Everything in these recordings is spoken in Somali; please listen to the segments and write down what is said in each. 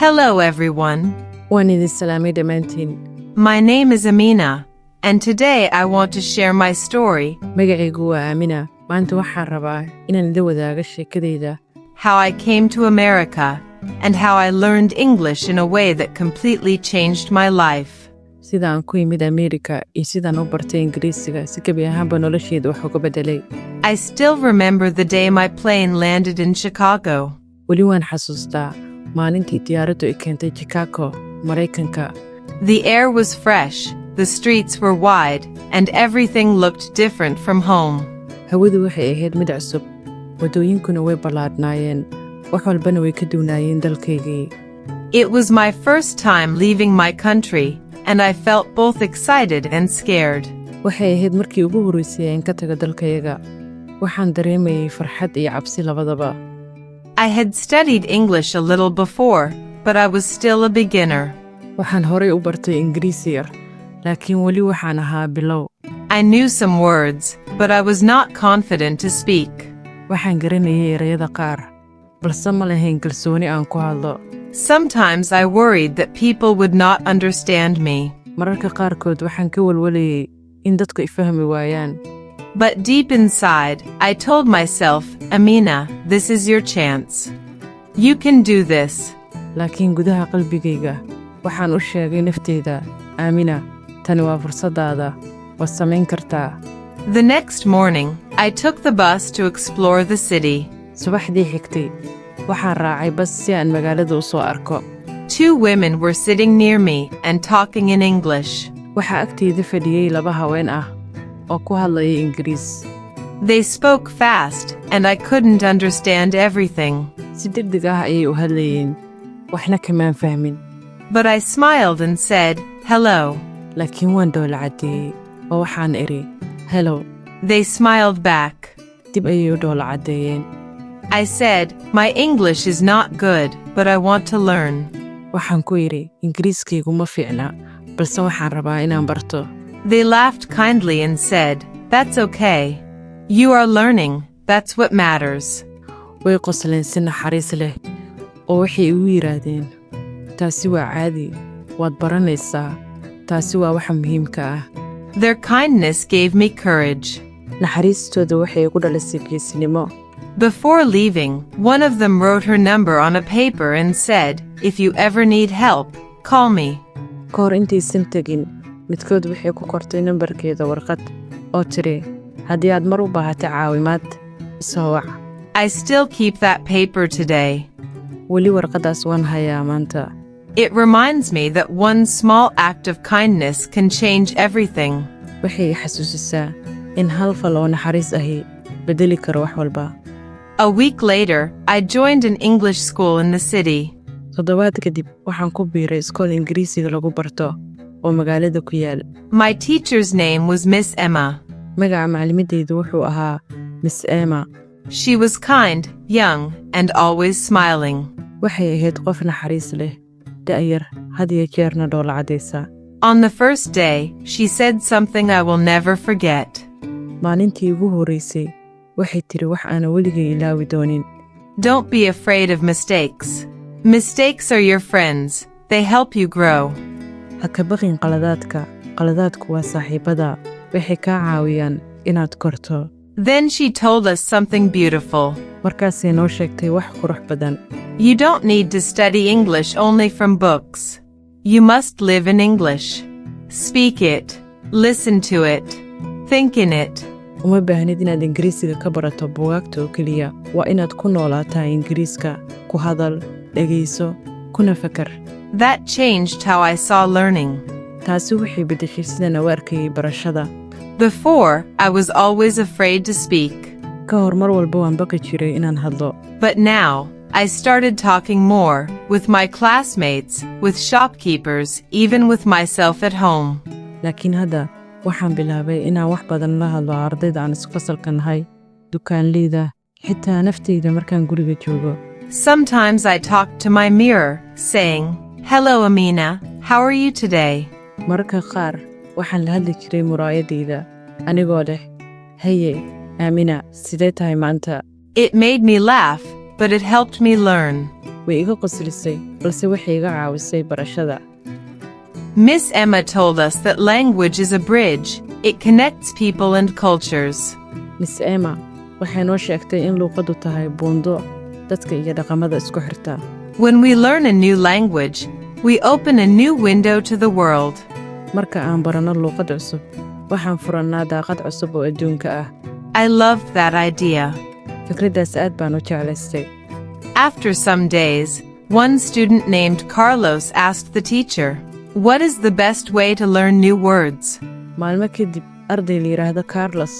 Hello, everyone. Waan idin salaamay dhammaantiin. My name is Amina, and today I want to share my story, Magacaygu waa Aamina. Maanta waxaan rabaa inaan idin wadaago sheekadayda. how I came to America, and how I learned English in a way that completely changed my life. Sida aan ku yimid Ameerika iyo sidaan u bartay Ingiriisiga si gebi ahaanba noloshayda wax uga beddelay. I still remember the day my plane landed in Chicago. Weli waan xasuustaa maalintii diyaaraddu ay keentay Chicago, Maraykanka. The air was fresh, the streets were wide, and everything looked different from home. Hawadu waxay ahayd mid cusub, waddooyinkuna way ballaadhnaayeen, wax walbana way ka duwanaayeen dalkaygii. It was my first time leaving my country, and I felt both excited and scared. Waxay ahayd markii ugu horreysay aan ka tago dalkayaga. Waxaan dareemayay farxad iyo cabsi labadaba. I had studied English a little before, but I was still a beginner. Waxaan horay u bartay Ingiriisi yar, laakiin weli waxaan ahaa bilow. I knew some words, but I was not confident to speak. Waxaan garanayay erayada qaar, balse ma lahayn kalsooni aan ku hadlo. Sometimes I worried that people would not understand me. Mararka qaarkood waxaan ka walwalayay in dadku ay fahmi waayaan. But deep inside, I told myself, Amina, this is your chance. You can do this. Laakiin gudaha qalbigayga waxaan u sheegay naftayda, Aamina, tani waa fursadaada, waad samayn kartaa. The next morning, I took the bus to explore the city. Subaxdii xigtay, waxaan raacay bas si aan magaalada u soo arko. 2 women were sitting near me and talking in English. Waxaa agtayda fadhiyey laba haween ah oo ku hadlaya Ingiriis. They spoke fast, and I couldn't understand everything. Si degdeg ah ayay u hadlayeen, waxna kamaan fahmin. But I smiled and said, hello. Laakiin waan dhoola caddeeyey oo waxaan idhi, hello. They smiled back. Dib ayay u dhoola caddeeyeen. I said, my English is not good, but I want to learn. Waxaan ku idhi, Ingiriiskaygu ma fiicna, balse waxaan rabaa inaan barto. They laughed kindly and said, that's okay. You are learning, that's what matters. Way qosleen si naxariis leh oo waxay igu yiraahdeen, taasi waa caadi, waad baranaysaa, taasi waa waxa muhiimka ah. Their kindness gave me courage. Naxariistooda waxay igu dhalisay geesinimo. Before leaving, one of them wrote her number on a paper and said, if you ever need help, call me. Ka hor intaysan tegin, midkood waxay ku qortay nambarkeeda warqad oo tiri, haddii aad mar u baahato caawimaad, soo wac. I still keep that paper today. Weli warqadaas waan hayaa maanta. It reminds me that one small act of kindness can change everything. Waxay xasuusisaa in hal fal oo naxariis ahi bedeli karo wax walba. A week later, I joined an English school in the city. Toddobaad kadib, waxaan ku biiray iskool Ingiriisiga lagu barto oo magaalada ku yaal. My teacher's name was Miss Emma. Magaca macalimiddaydu wuxuu ahaa Miss Emma. She was kind, young, and always smiling. Waxay ahayd qof naxariis leh, da'yar, had iyo jeerna dhoola caddaysa. On the first day, she said something I will never forget. Maalintii ugu horreysay, waxay tiri wax aan weligay ilaawi doonin. Don't be afraid of mistakes. Mistakes are your friends. They help you grow. Ha ka baqin qaladaadka. Qaladaadku waa saaxiibada. Waxay kaa caawiyaan inaad korto. Then she told us something beautiful. Markaasay noo sheegtay wax qurux badan. You don't need to study English only from books. You must live in English. Speak it. Listen to it. Think in it. Uma baahnid inaad Ingiriisiga ka barato buugaagta oo keliya. Waa inaad ku noolaataa Ingiriiska, ku hadal, dhegayso, kuna fakar. That changed how I saw learning. Taasi waxay beddeshay sidaan u arkayay barashada. Before, I was always afraid to speak. Ka hor mar walba waan baqi jiray inaan hadlo. But now, I started talking more, with my classmates, with shopkeepers, even with myself at home. Laakiin hadda, waxaan bilaabay inaan wax badan la hadlo ardayda aan isku fasalka nahay, dukaanleyda, xitaa naftayda markaan guriga joogo. Sometimes I talk to my mirror, saying, hello Amina, how are you today? Mararka qaar, waxaan la hadli jiray muraayadayda, anigoo leh, haye, Aamina, sidee tahay maanta? It made me laugh, but it helped me learn. way iga qoslisay balse waxay iga caawisay barashada. Miss Emma told us that language is a bridge. It connects people and cultures. Miss Emma waxay noo sheegtay in luuqaddu tahay buundo dadka iyo dhaqamada isku xirta. When we learn a new language, we open a new window to the world. Marka aan barano luuqad cusub, waxaan furannaa daaqad cusub oo adduunka ah. I loved that idea. Fikraddaas aad baan u jeclaystay. After some days, one student named Carlos asked the teacher, "What is the best way to learn new words?" Maalmo kadib, arday la yiraahdo Carlos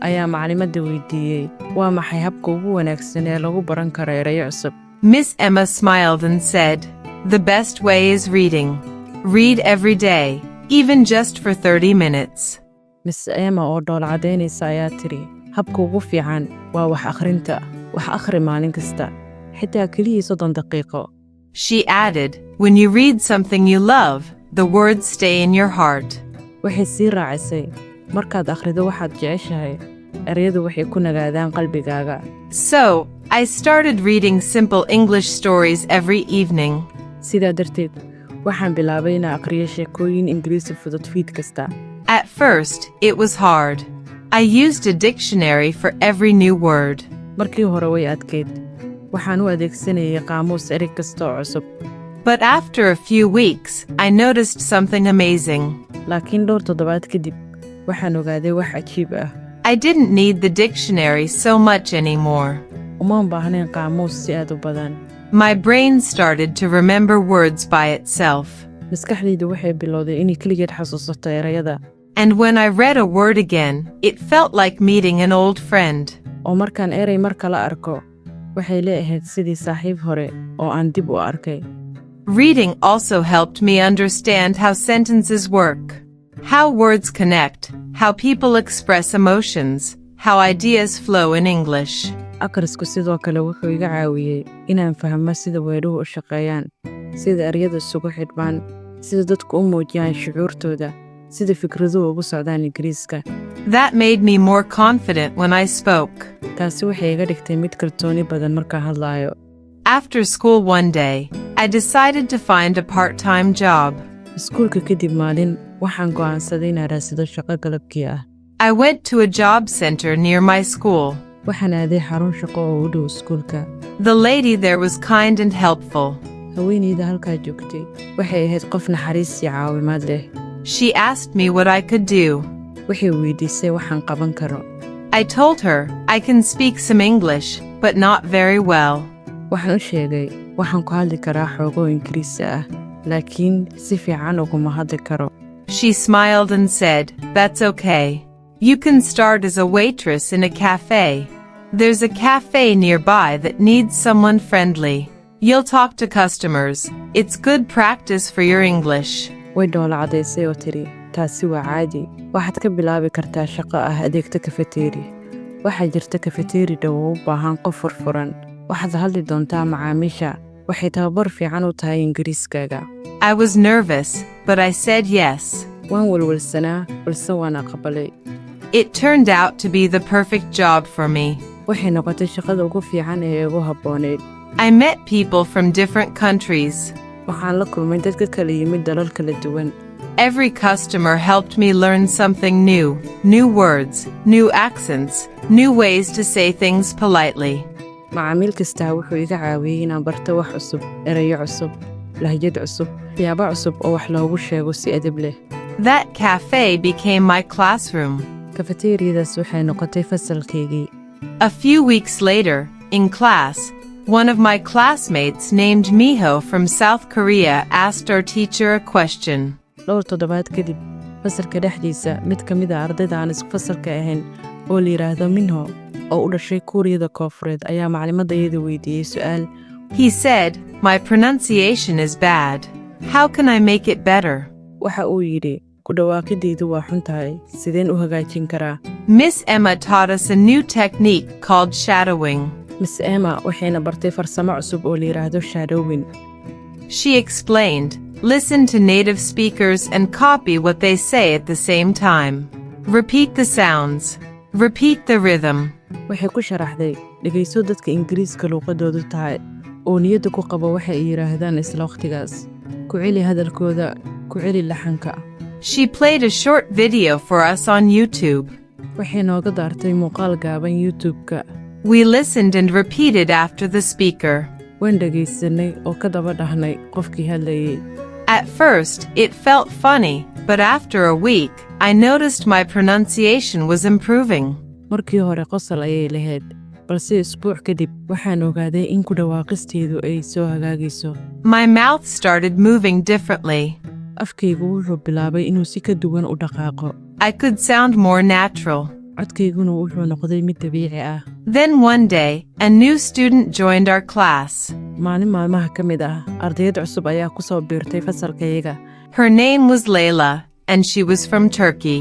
ayaa maclimadda weydiiyey, waa maxay habka ugu wanaagsan ee lagu baran karo erayo cusub? Miss Emma smiled and said, "The best way is reading. Read every day, even just for 30 minutes." Miss Emma oo dhool cadaynaysa ayaa tiri, habka ugu fiican waa wax akhrinta. Wax akhri maalin kasta, xitaa keliya 30 daqiiqo. She added, "When you read something you love, the words stay in your heart." Waxay sii raacisay, markaad akhrido waxaad jeceshahay, erayadu waxay ku nagaadaan qalbigaaga. So, I started reading simple English stories every evening. Sidaa darteed, waxaan bilaabay inaan akhriyo sheekooyin Ingiriisi fudud fiid kasta. At first, it was hard. I used a dictionary for every new word. Markii hore way adkayd. Waxaan u adeegsanayay qaamuus erey kasta oo cusub. But after a few weeks, I noticed something amazing. Laakiin dhowr toddobaad kadib, waxaan ogaaday wax cajiib ah. I didn't need the dictionary so much anymore. Uma baahnayn qaamuus si aad u badan. My brain started to remember words by itself. Maskaxdaydu waxay bilowday inay keligeed xasuusato erayada. And when I read a word again, it felt like meeting an old friend. Oo markaan erey mar kale arko, waxay leeyahayd sidii saaxiib hore oo aan dib u arkay. Reading also helped me understand how sentences work, how words connect, how people express emotions, how ideas flow in English. Akhrisku sidoo kale wuxuu iga caawiyey inaan fahmo sida weedhuhu u shaqeeyaan, sida eryada isugu xidhmaan, sida dadku u muujiyaan shucuurtooda, sida fikraduhu ugu socdaan Ingiriiska. That made me more confident when I spoke. Taasi waxay iga dhigtay mid kalsooni badan markaan hadlaayo. After school one day, I decided to find a part-time job. Iskuulka kadib maalin, waxaan go'aansaday inaan raadsado shaqo galabkii ah. I went to a job center near my school. Waxaan aaday xarun shaqo oo u dhow iskuulka. The lady there was kind and helpful. Haweeneyda halkaa joogtay waxay ahayd qof naxariis iyo caawimaad leh. She asked me what I could do. Waxay weydiisay waxaan qaban karo. I told her, I can speak some English, but not very well. Waxaan u sheegay, waxaan ku hadli karaa xoogoo Ingiriisi ah, laakiin si fiican uguma hadli karo. She smiled and said, "That's okay. You can start as a waitress in a cafe. There's a cafe nearby that needs someone friendly. You'll talk to customers. It's good practice for your English." Way dhoola cadaysay oo tiri, taasi waa caadi. Waxaad ka bilaabi kartaa shaqo ah adeegta kafeteeri. Waxaa jirta kafeteeri dhow oo u baahan qof furfuran. Waxaad hadli doontaa macaamiisha. Waxay tababar fiican u tahay Ingiriiskaaga. I was nervous, but I said yes. Waan walwalsanaa, balse waan aqbalay. It turned out to be the perfect job for me. Waxay noqotay shaqada ugu fiican ee ugu habbooneyd. I met people from different countries. Waxaan la kulmay dad ka kala yimid dalal kala duwan. Every customer helped me learn something new words, new accents, new ways to say things politely. Macaamiil kastaa wuxuu iga caawiyey inaan barto wax cusub, erayo cusub, lahjad cusub, waxyaabo cusub oo wax loogu sheego si edeb leh. That cafe became my classroom. Kafeteeriyadaas waxay noqotay fasalkaygii. A few weeks later, in class, one of my classmates named Miho from South Korea asked our teacher a question. Dhowr toddobaad kadib, fasalka dhexdiisa mid ka mid ah ardayda aan isku fasalka ahayn oo la yiraahdo Minho oo u dhashay Kuuriyada Koonfureed ayaa maclimadayada weydiiyey su'aal. He said, "My pronunciation is bad. How can I make it better?" Waxa uu yidhi, ku dhawaaqidaydu waa xun tahay, sideen u hagaajin karaa? Miss Emma taught us a new technique called shadowing. Miss Emma waxayna bartay farsamo cusub oo la yiraahdo shadowing. She explained, "Listen to native speakers and copy what they say at the same time. Repeat the sounds. Repeat the rhythm." Waxay ku sharaxday, dhegayso dadka Ingiriiska luuqadoodu tahay oo niyadda ku qabo waxa ay yiraahdaan isla waqtigaas. Ku celi hadalkooda, ku celi laxanka. She played a short video for us on YouTube. Waxay nooga daartay muuqaal gaaban YouTube-ka. We listened and repeated after the speaker. Waan dhagaysanay oo ka daba dhahnay qofkii hadlayay. At first, it felt funny, but after a week, I noticed my pronunciation was improving. Markii hore qosol ayay lahayd, balse isbuuc kadib waxaan ogaaday in ku dhawaaqisteedu ay soo hagaagayso. My mouth started moving differently. Afkaygu wuxuu bilaabay inuu si ka duwan u dhaqaaqo. I could sound more natural. Codkayguna wuxuu noqday mid dabiici ah. Then one day, a new student joined our class. Maalin maalmaha ka mid ah, ardayad cusub ayaa ku soo biirtay fasalkayaga. Her name was Layla, and she was from Turkey.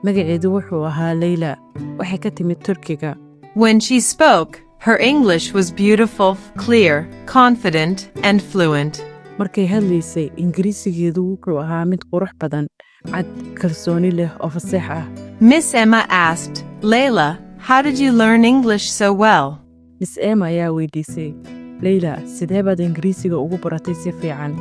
Magaceedu wuxuu ahaa Layla, waxay ka timid Turkiga. When she spoke, her English was beautiful, clear, confident, and fluent. Markay hadlaysay, Ingiriisigeedu wuxuu ahaa mid qurux badan, cad, kalsooni leh oo fasax ah. Miss Emma asked, Layla, how did you learn English so well? Miss Emma ayaa weydiisay, Layla, sidee baad Ingiriisiga ugu baratay si fiican?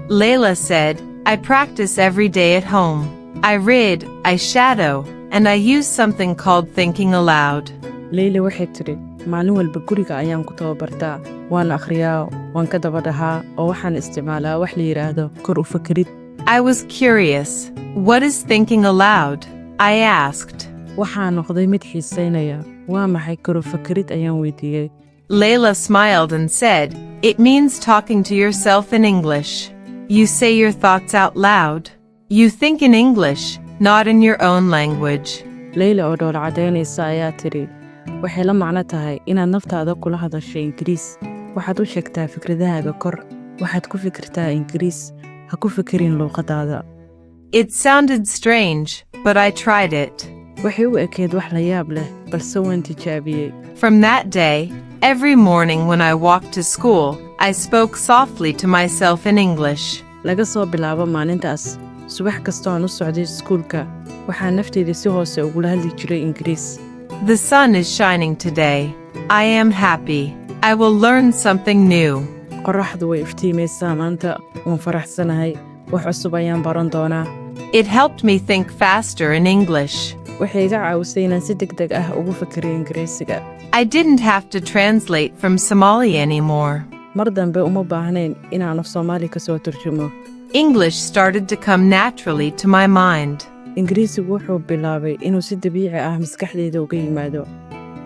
Layla said, I practice every day at home. I read, I shadow, and I use something called thinking aloud. Layla waxay tidhi, maalin walba guriga ayaan ku tababartaa. Waan akhriyaa, waan ka daba dhahaa, oo waxaan isticmaalaa wax la yiraahdo kor u fakirid. I was curious. What is thinking aloud? I asked. Waxaan noqday mid xiisaynaya. Waa maxay kor u fakirid ayaan weydiiyey. Layla smiled and said, It means talking to yourself in English. You say your thoughts out loud. You think in English, not in your own language. Layla oo dhoola cadaynaysa ayaa tidhi, waxay la macno tahay inaad naftaada kula hadashay Ingiriis. Waxaad u sheegtaa fikradahaaga kor. Waxaad ku fikirtaa Ingiriis. Ha ku fikirin luuqadaada. It sounded strange, but I tried it. Waxay u ekeed wax la yaab leh, balse waan tijaabiyey. From that day, every morning when I walked to school, I spoke softly to myself in English. Laga soo bilaabo maalintaas, subax kasta aan u socday iskuulka, waxaan naftayda si hoose ugula hadli jiray Ingiriis. The sun is shining today. I am happy. I will learn something new. Qorraxdu way iftiimaysaa maanta, waan faraxsanahay, wax cusub ayaan baran doonaa. It helped me think faster in English. Waxay iga caawisay inaan si degdeg ah ugu fikiriyo Ingiriisiga. I didn't have to translate from Somali anymore. Mar dambe uma baahnayn inaan af Soomaali ka soo turjumo. English started to come naturally to my mind. Ingiriisigu wuxuu bilaabay inuu si dabiici ah maskaxdayda uga yimaado.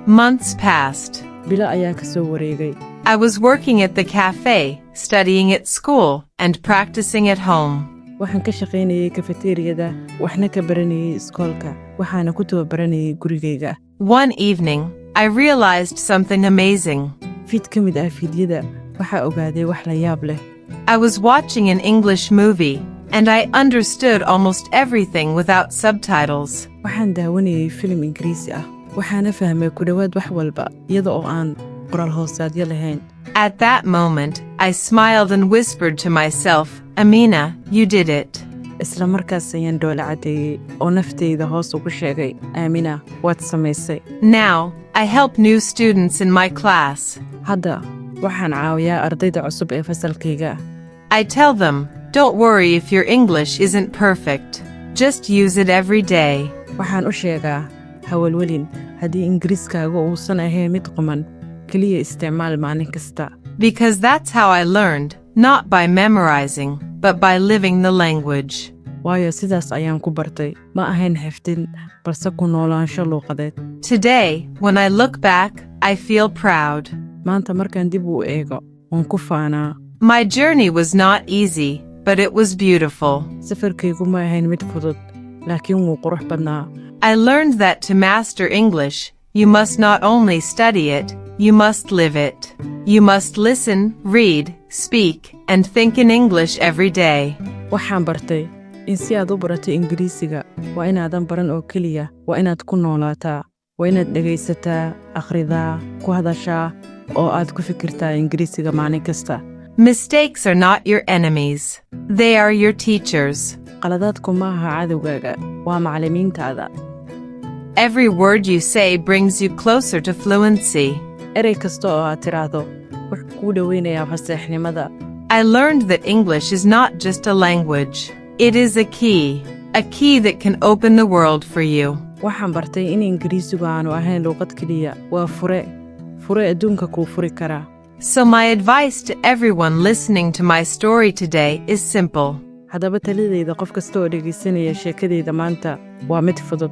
Months passed. Bilo ayaa ka soo wareegay. I was working at the cafe, studying at school, and practicing at home. Waxaan ka shaqaynayay kafeteriyada, waxna ka baranayay iskoolka, waxaana ku tababaranayay gurigayga. One evening, I realized something amazing. Fiid ka mid ah fiidyada, waxaa ogaaday wax la yaab leh. I was watching an English movie, and I understood almost everything without subtitles. Waxaan daawanayay filim Ingiriisi ah, waxaana fahmay ku dhowaad wax walba, iyada oo aan qoraal hoosaadyo lahayn. At that moment, I smiled and whispered to myself, Amina, you did it. Isla markaas ayaan dhoola cadeeyey oo naftayda hoos ugu sheegay, Amina, waad samaysay. Now, I help new students in my class. Hadda, waxaan caawiyaa ardayda cusub ee fasalkayga. I tell them, don't worry if your English isn't perfect. Just use it every day. Waxaan u sheegaa, hawalwelin, haddii Ingiriiskaaga uusan ahayn mid quman, kaliya isticmaal maalin kasta. Because that's how I learned, not by memorizing, but by living the language. Waayo sidaas ayaan ku bartay, ma ahayn xifdin, balse ku noolaansho luuqadeed. Today, when I look back, I feel proud. Maanta markaan dib u eego, waan ku faanaa. My journey was not easy, but it was beautiful. Safarkaygu ma ahayn mid fudud, laakiin wuu qurux badnaa. I learned that to master English, you must not only study it, you must live it. You must listen, read, speak, and think in English every day. Waxaan bartay in si aad u barato Ingiriisiga, waa inaadan baran oo keliya, waa inaad ku noolaataa, waa inaad dhegaysataa, akhridaa, ku hadashaa, oo aad ku fikirtaa Ingiriisiga maalin kasta. Mistakes are not your enemies. They are your teachers. Qaladaadku ma aha cadowgaaga, waa macallimiintaada. Every word you say brings you closer to fluency. Erey kasta oo aad tiraahdo wuxuu kuu dhoweynayaa faseexnimada. I learned that English is not just a language. It is a key that can open the world for you. Waxaan bartay in Ingiriisigu aanu ahayn luqad keliya, waa fure adduunka kuu furi karaa. So my advice to everyone listening to my story today is simple. Haddaba talidayda qof kasta oo dhegaysanaya sheekadayda maanta waa mid fudud.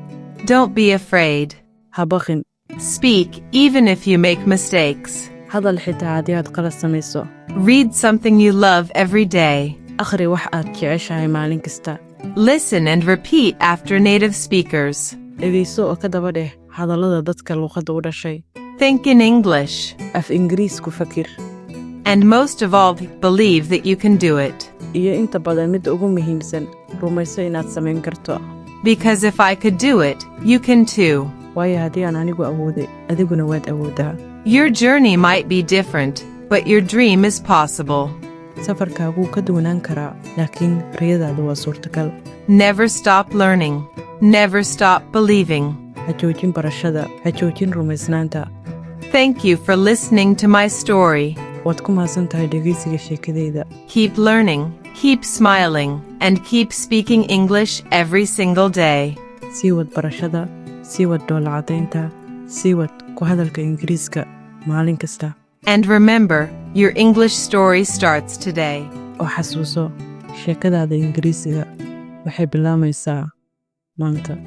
Don't be afraid. Ha baqin. Speak even if you make mistakes. Hadal xitaa haddii aad qalad samayso. Read something you love every day. Akhri wax aad jeceshahay maalin kasta. Listen and repeat after native speakers. Dhegayso oo ka daba dheh hadallada dadka luqadda u dhashay. Think in English. Af Ingiriis ku fakir. And most of all, believe that you can do it. Iyo inta badan midda ugu muhiimsan, rumayso inaad samayn karto. Because if I could do it, you can too. Waayo haddii aan anigu awooday, adiguna waad awoodaa. Your journey might be different, but your dream is possible. Safarkaagu ka duwanaan karaa, laakiin riyadaadu waa suurtagal. Never stop learning. Never stop believing. Ha joojin barashada, ha joojin rumaysnaanta. Thank you for listening to my story. Waad ku mahadsan tahay dhegaysiga sheekadayda. Keep learning, keep smiling, and keep speaking English every single day. Sii wad barashada, sii wad dhoola caddaynta, sii wad ku hadalka Ingiriiska maalin kasta. And remember, your English story starts today. Oo xasuuso, sheekadaada Ingiriisiga waxay bilaamaysaa maanta.